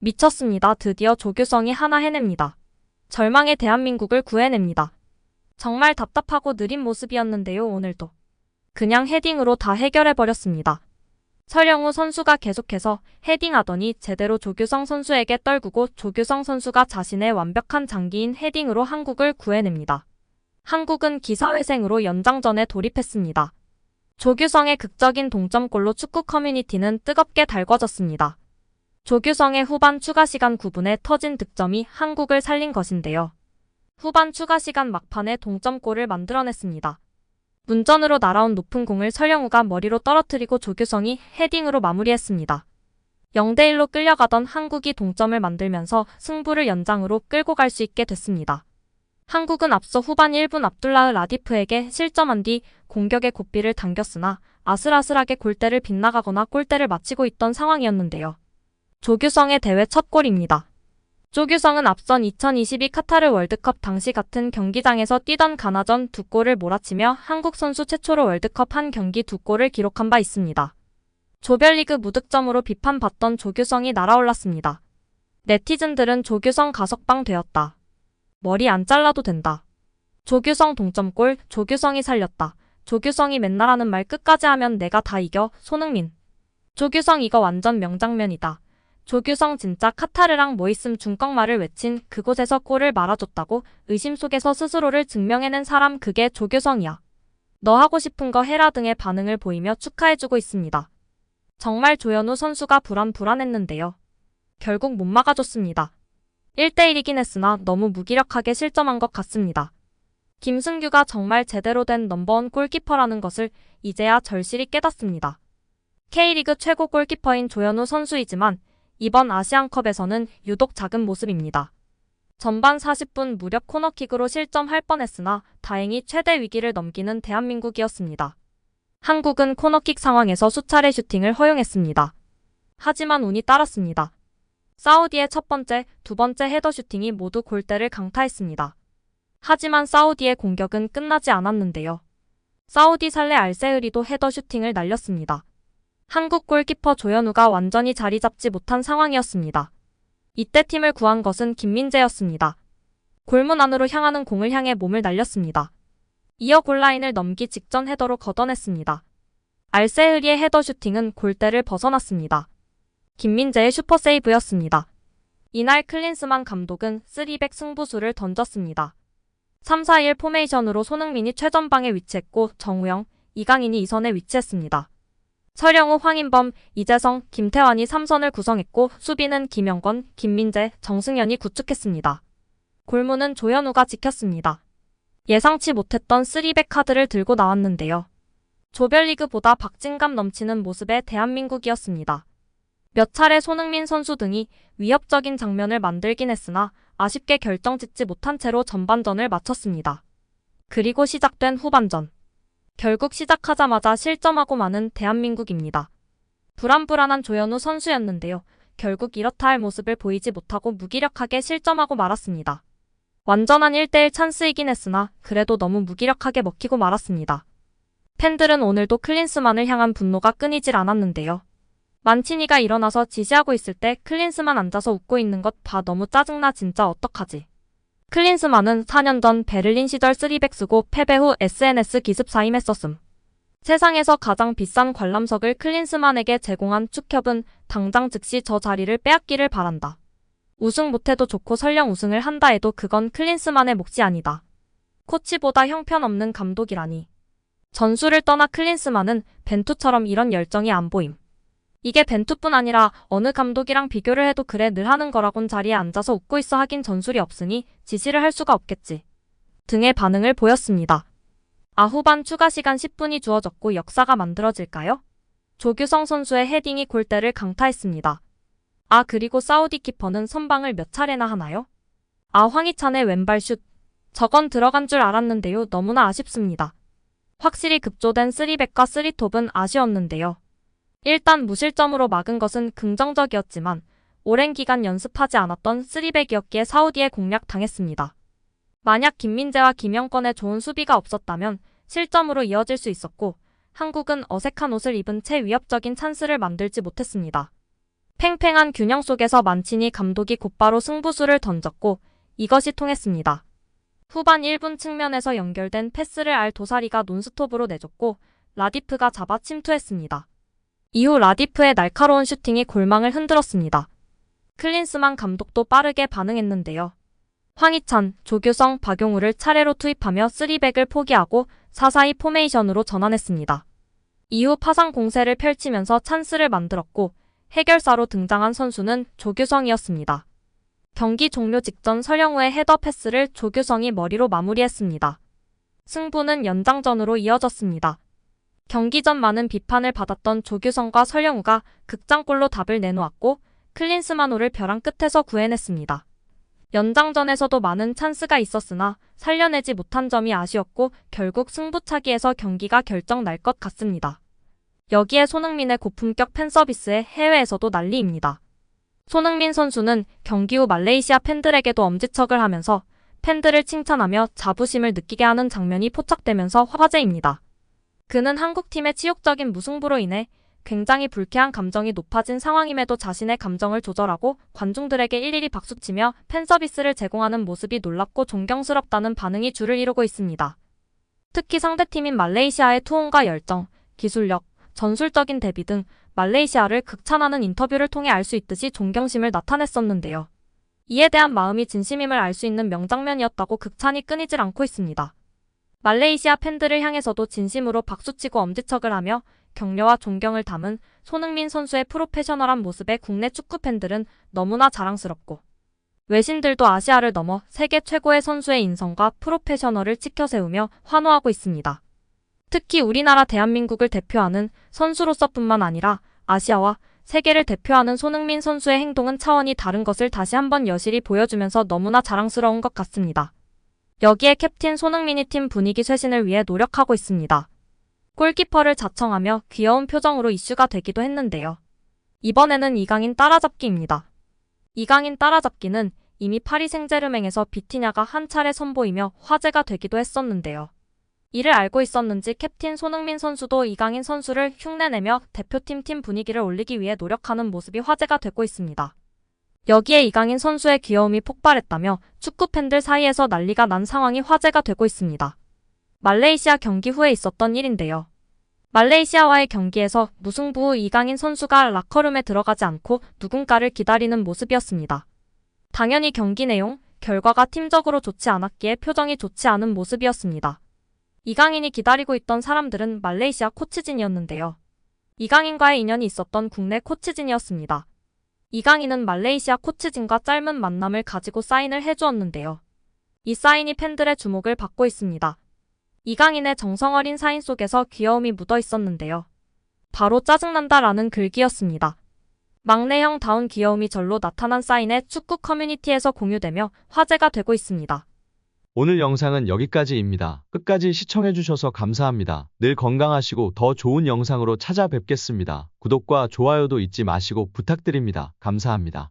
미쳤습니다. 드디어 조규성이 하나 해냅니다. 절망의 대한민국을 구해냅니다. 정말 답답하고 느린 모습이었는데요. 오늘도 그냥 헤딩으로 다 해결해버렸습니다. 설영우 선수가 계속해서 헤딩하더니 제대로 조규성 선수에게 떨구고 조규성 선수가 자신의 완벽한 장기인 헤딩으로 한국을 구해냅니다. 한국은 기사회생으로 연장전에 돌입했습니다. 조규성의 극적인 동점골로 축구 커뮤니티는 뜨겁게 달궈졌습니다. 조규성의 후반 추가시간 9분에 터진 득점이 한국을 살린 것인데요. 후반 추가시간 막판에 동점골을 만들어냈습니다. 문전으로 날아온 높은 공을 설영우가 머리로 떨어뜨리고 조규성이 헤딩으로 마무리했습니다. 0대1로 끌려가던 한국이 동점을 만들면서 승부를 연장으로 끌고 갈 수 있게 됐습니다. 한국은 앞서 후반 1분 압둘라흐 라디프에게 실점한 뒤 공격의 고삐를 당겼으나 아슬아슬하게 골대를 빗나가거나 골대를 맞히고 있던 상황이었는데요. 조규성의 대회 첫 골입니다. 조규성은 앞선 2022 카타르 월드컵 당시 같은 경기장에서 뛰던 가나전 2골을 몰아치며 한국 선수 최초로 월드컵 한 경기 2골을 기록한 바 있습니다. 조별리그 무득점으로 비판받던 조규성이 날아올랐습니다. 네티즌들은 조규성 가석방 되었다. 머리 안 잘라도 된다. 조규성 동점골, 조규성이 살렸다. 조규성이 맨날 하는 말 끝까지 하면 내가 다 이겨, 손흥민. 조규성 이거 완전 명장면이다. 조규성 진짜 카타르랑 뭐 있음 중꺽말을 외친 그곳에서 골을 말아줬다고 의심 속에서 스스로를 증명해낸 사람 그게 조규성이야. 너 하고 싶은 거 해라 등의 반응을 보이며 축하해주고 있습니다. 정말 조현우 선수가 불안했는데요. 결국 못 막아줬습니다. 1대1이긴 했으나 너무 무기력하게 실점한 것 같습니다. 김승규가 정말 제대로 된 넘버원 골키퍼라는 것을 이제야 절실히 깨닫습니다. K리그 최고 골키퍼인 조현우 선수이지만 이번 아시안컵에서는 유독 작은 모습입니다. 전반 40분 무렵 코너킥으로 실점할 뻔했으나 다행히 최대 위기를 넘기는 대한민국이었습니다. 한국은 코너킥 상황에서 수차례 슈팅을 허용했습니다. 하지만 운이 따랐습니다. 사우디의 첫 번째, 두 번째 헤더 슈팅이 모두 골대를 강타했습니다. 하지만 사우디의 공격은 끝나지 않았는데요. 사우디 살레 알세흐리도 헤더 슈팅을 날렸습니다. 한국 골키퍼 조현우가 완전히 자리 잡지 못한 상황이었습니다. 이때 팀을 구한 것은 김민재였습니다. 골문 안으로 향하는 공을 향해 몸을 날렸습니다. 이어 골라인을 넘기 직전 헤더로 걷어냈습니다. 알세흐리의 헤더 슈팅은 골대를 벗어났습니다. 김민재의 슈퍼세이브였습니다. 이날 클린스만 감독은 3백 승부수를 던졌습니다. 3-4-1 포메이션으로 손흥민이 최전방에 위치했고 정우영, 이강인이 2선에 위치했습니다. 설영우, 황인범, 이재성, 김태환이 3선을 구성했고 수비는 김영권, 김민재, 정승현이 구축했습니다. 골문은 조현우가 지켰습니다. 예상치 못했던 3백 카드를 들고 나왔는데요. 조별리그보다 박진감 넘치는 모습의 대한민국이었습니다. 몇 차례 손흥민 선수 등이 위협적인 장면을 만들긴 했으나 아쉽게 결정짓지 못한 채로 전반전을 마쳤습니다. 그리고 시작된 후반전. 결국 시작하자마자 실점하고 마는 대한민국입니다. 불안불안한 조현우 선수였는데요. 결국 이렇다 할 모습을 보이지 못하고 무기력하게 실점하고 말았습니다. 완전한 1대1 찬스이긴 했으나 그래도 너무 무기력하게 먹히고 말았습니다. 팬들은 오늘도 클린스만을 향한 분노가 끊이질 않았는데요. 만치니가 일어나서 지시하고 있을 때 클린스만 앉아서 웃고 있는 것 봐 너무 짜증나 진짜 어떡하지. 클린스만은 4년 전 베를린 시절 3백 쓰고 패배 후 SNS 기습사임했었음. 세상에서 가장 비싼 관람석을 클린스만에게 제공한 축협은 당장 즉시 저 자리를 빼앗기를 바란다. 우승 못해도 좋고 설령 우승을 한다 해도 그건 클린스만의 몫이 아니다. 코치보다 형편없는 감독이라니. 전술을 떠나 클린스만은 벤투처럼 이런 열정이 안 보임. 이게 벤투뿐 아니라 어느 감독이랑 비교를 해도 그래 늘 하는 거라곤 자리에 앉아서 웃고 있어 하긴 전술이 없으니 지시를 할 수가 없겠지. 등의 반응을 보였습니다. 후반 추가 시간 10분이 주어졌고 역사가 만들어질까요? 조규성 선수의 헤딩이 골대를 강타했습니다. 그리고 사우디 키퍼는 선방을 몇 차례나 하나요? 황희찬의 왼발 슛. 저건 들어간 줄 알았는데요. 너무나 아쉽습니다. 확실히 급조된 3백과 3톱은 아쉬웠는데요. 일단 무실점으로 막은 것은 긍정적이었지만 오랜 기간 연습하지 않았던 3백이었기에 사우디에 공략당했습니다. 만약 김민재와 김영권의 좋은 수비가 없었다면 실점으로 이어질 수 있었고 한국은 어색한 옷을 입은 채 위협적인 찬스를 만들지 못했습니다. 팽팽한 균형 속에서 만치니 감독이 곧바로 승부수를 던졌고 이것이 통했습니다. 후반 1분 측면에서 연결된 패스를 알도사리가 논스톱으로 내줬고 라디프가 잡아 침투했습니다. 이후 라디프의 날카로운 슈팅이 골망을 흔들었습니다. 클린스만 감독도 빠르게 반응했는데요. 황희찬, 조규성, 박용우를 차례로 투입하며 3백을 포기하고 4-4-2 포메이션으로 전환했습니다. 이후 파상 공세를 펼치면서 찬스를 만들었고 해결사로 등장한 선수는 조규성이었습니다. 경기 종료 직전 설영우의 헤더 패스를 조규성이 머리로 마무리했습니다. 승부는 연장전으로 이어졌습니다. 경기 전 많은 비판을 받았던 조규성과 설영우가 극장골로 답을 내놓았고 클린스만호를 벼랑 끝에서 구해냈습니다. 연장전에서도 많은 찬스가 있었으나 살려내지 못한 점이 아쉬웠고 결국 승부차기에서 경기가 결정 날 것 같습니다. 여기에 손흥민의 고품격 팬서비스에 해외에서도 난리입니다. 손흥민 선수는 경기 후 말레이시아 팬들에게도 엄지척을 하면서 팬들을 칭찬하며 자부심을 느끼게 하는 장면이 포착되면서 화제입니다. 그는 한국팀의 치욕적인 무승부로 인해 굉장히 불쾌한 감정이 높아진 상황임에도 자신의 감정을 조절하고 관중들에게 일일이 박수치며 팬서비스를 제공하는 모습이 놀랍고 존경스럽다는 반응이 줄을 이루고 있습니다. 특히 상대팀인 말레이시아의 투혼과 열정, 기술력, 전술적인 대비 등 말레이시아를 극찬하는 인터뷰를 통해 알 수 있듯이 존경심을 나타냈었는데요. 이에 대한 마음이 진심임을 알 수 있는 명장면이었다고 극찬이 끊이질 않고 있습니다. 말레이시아 팬들을 향해서도 진심으로 박수치고 엄지척을 하며 격려와 존경을 담은 손흥민 선수의 프로페셔널한 모습에 국내 축구 팬들은 너무나 자랑스럽고 외신들도 아시아를 넘어 세계 최고의 선수의 인성과 프로페셔널을 치켜세우며 환호하고 있습니다. 특히 우리나라 대한민국을 대표하는 선수로서뿐만 아니라 아시아와 세계를 대표하는 손흥민 선수의 행동은 차원이 다른 것을 다시 한번 여실히 보여주면서 너무나 자랑스러운 것 같습니다. 여기에 캡틴 손흥민이 팀 분위기 쇄신을 위해 노력하고 있습니다. 골키퍼를 자청하며 귀여운 표정으로 이슈가 되기도 했는데요. 이번에는 이강인 따라잡기입니다. 이강인 따라잡기는 이미 파리 생제르맹에서 비티냐가 한 차례 선보이며 화제가 되기도 했었는데요. 이를 알고 있었는지 캡틴 손흥민 선수도 이강인 선수를 흉내내며 대표팀 팀 분위기를 올리기 위해 노력하는 모습이 화제가 되고 있습니다. 여기에 이강인 선수의 귀여움이 폭발했다며 축구 팬들 사이에서 난리가 난 상황이 화제가 되고 있습니다. 말레이시아 경기 후에 있었던 일인데요. 말레이시아와의 경기에서 무승부 후 이강인 선수가 라커룸에 들어가지 않고 누군가를 기다리는 모습이었습니다. 당연히 경기 내용, 결과가 팀적으로 좋지 않았기에 표정이 좋지 않은 모습이었습니다. 이강인이 기다리고 있던 사람들은 말레이시아 코치진이었는데요. 이강인과의 인연이 있었던 국내 코치진이었습니다. 이강인은 말레이시아 코치진과 짧은 만남을 가지고 사인을 해주었는데요. 이 사인이 팬들의 주목을 받고 있습니다. 이강인의 정성어린 사인 속에서 귀여움이 묻어 있었는데요. 바로 짜증난다라는 글귀였습니다. 막내형다운 귀여움이 절로 나타난 사인에 축구 커뮤니티에서 공유되며 화제가 되고 있습니다. 오늘 영상은 여기까지입니다. 끝까지 시청해주셔서 감사합니다. 늘 건강하시고 더 좋은 영상으로 찾아뵙겠습니다. 구독과 좋아요도 잊지 마시고 부탁드립니다. 감사합니다.